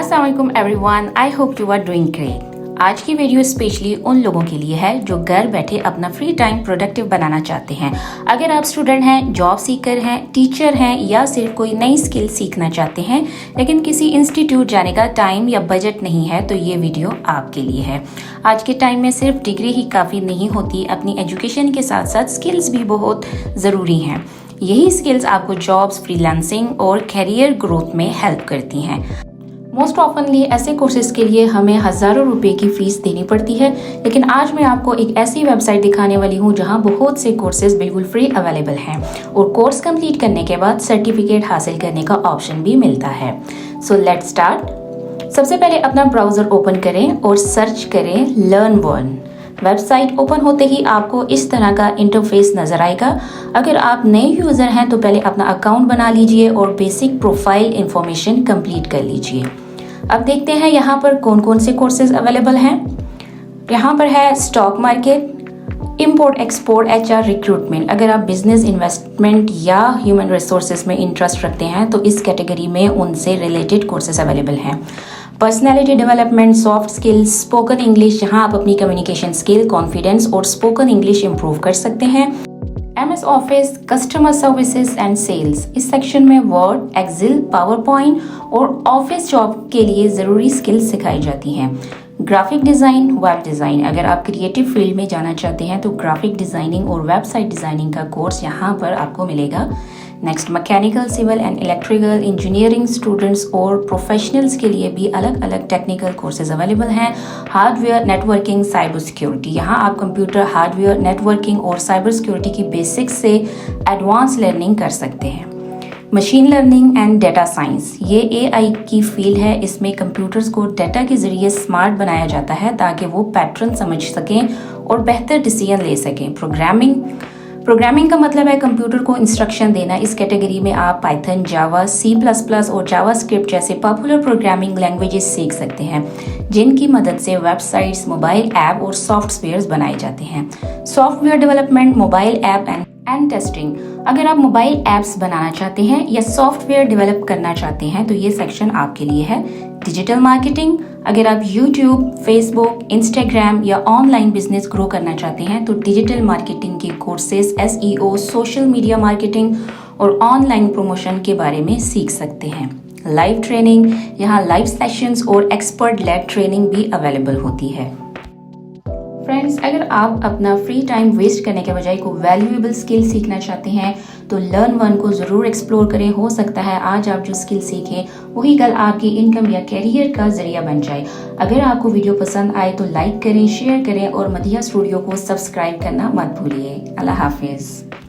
अस्सलाम वालेकुम everyone, I hope you are doing great. आज की वीडियो स्पेशली उन लोगों के लिए है जो घर बैठे अपना फ्री टाइम प्रोडक्टिव बनाना चाहते हैं। अगर आप स्टूडेंट हैं, जॉब सीकर हैं, टीचर हैं या सिर्फ कोई नई स्किल सीखना चाहते हैं लेकिन किसी इंस्टीट्यूट जाने का टाइम या बजट नहीं है तो ये वीडियो आपके लिए है। आज के टाइम में सिर्फ डिग्री ही काफ़ी नहीं होती, अपनी एजुकेशन के साथ साथ स्किल्स भी बहुत ज़रूरी हैं। यही स्किल्स आपको जॉब्स, फ्रीलांसिंग और करियर ग्रोथ में हेल्प करती हैं। मोस्ट ऑफनली ऐसे कोर्सेज के लिए हमें हज़ारों रुपए की फीस देनी पड़ती है, लेकिन आज मैं आपको एक ऐसी वेबसाइट दिखाने वाली हूँ जहाँ बहुत से कोर्सेज बिल्कुल फ्री अवेलेबल हैं और कोर्स कंप्लीट करने के बाद सर्टिफिकेट हासिल करने का ऑप्शन भी मिलता है। So let's start. सबसे पहले अपना ब्राउज़र ओपन करें और सर्च करें LearnOne। वेबसाइट ओपन होते ही आपको इस तरह का इंटरफेस नजर आएगा। अगर आप नए यूज़र हैं तो पहले अपना अकाउंट बना लीजिए और बेसिक प्रोफाइल इंफॉर्मेशन कंप्लीट कर लीजिए। अब देखते हैं यहाँ पर कौन कौन से कोर्सेज अवेलेबल हैं। यहाँ पर है stock market, import export, HR, recruitment. अगर आप बिजनेस, इन्वेस्टमेंट या ह्यूमन रिसोर्सेज में इंटरेस्ट रखते हैं तो इस कैटेगरी में उनसे रिलेटेड कोर्सेज अवेलेबल हैं। Personality development, soft skills, spoken English, जहां आप अपनी कम्युनिकेशन स्किल, कॉन्फिडेंस और स्पोकन इंग्लिश इंप्रूव कर सकते हैं। MS office, customer services and sales. इस सेक्शन में वर्ड, एक्सेल, पावर पॉइंट और ऑफिस जॉब के लिए ज़रूरी स्किल्स सिखाई जाती हैं। Graphic design, web design. अगर आप क्रिएटिव फील्ड में जाना चाहते हैं तो ग्राफिक डिज़ाइनिंग और वेबसाइट डिज़ाइनिंग का कोर्स यहाँ पर आपको मिलेगा। Next mechanical, civil and electrical engineering students और प्रोफेशनल्स के लिए भी अलग अलग टेक्निकल कोर्सेज अवेलेबल हैं। Hardware, networking, cyber security. यहाँ आप कंप्यूटर हार्डवेयर, नेटवर्किंग और साइबर सिक्योरिटी की बेसिक्स से एडवांस लर्निंग कर सकते हैं। Machine learning and data science, ये AI की फील्ड है। इसमें कंप्यूटर्स को डेटा के जरिए स्मार्ट बनाया जाता है ताकि वो पैटर्न समझ सकें और बेहतर डिसीजन ले सकें। प्रोग्रामिंग का मतलब है कंप्यूटर को इंस्ट्रक्शन देना। इस कैटेगरी में आप पाइथन, जावा, C++ और जावास्क्रिप्ट जैसे पॉपुलर प्रोग्रामिंग लैंग्वेजेस सीख सकते हैं जिनकी मदद से वेबसाइट्स, मोबाइल ऐप और सॉफ्टवेयर्स बनाए जाते हैं। Software development, mobile app and testing. अगर आप मोबाइल ऐप्स बनाना चाहते हैं या सॉफ्टवेयर डेवलप करना चाहते हैं तो ये सेक्शन आपके लिए है। डिजिटल मार्केटिंग, अगर आप YouTube, Facebook, Instagram या ऑनलाइन बिजनेस ग्रो करना चाहते हैं तो डिजिटल मार्केटिंग के courses, SEO, social media marketing और ऑनलाइन प्रमोशन के बारे में सीख सकते हैं। लाइव ट्रेनिंग, यहाँ लाइव सेशंस और एक्सपर्ट लेड ट्रेनिंग भी अवेलेबल होती है। फ्रेंड्स, अगर आप अपना फ्री टाइम वेस्ट करने के बजाय कोई वैल्यूएबल स्किल सीखना चाहते हैं तो LearnOne को ज़रूर एक्सप्लोर करें। हो सकता है आज आप जो स्किल सीखें वही कल आपकी इनकम या करियर का जरिया बन जाए। अगर आपको वीडियो पसंद आए तो लाइक करें, शेयर करें और मदिया स्टूडियो को सब्सक्राइब करना मत भूलिए। अल्लाह हाफिज़।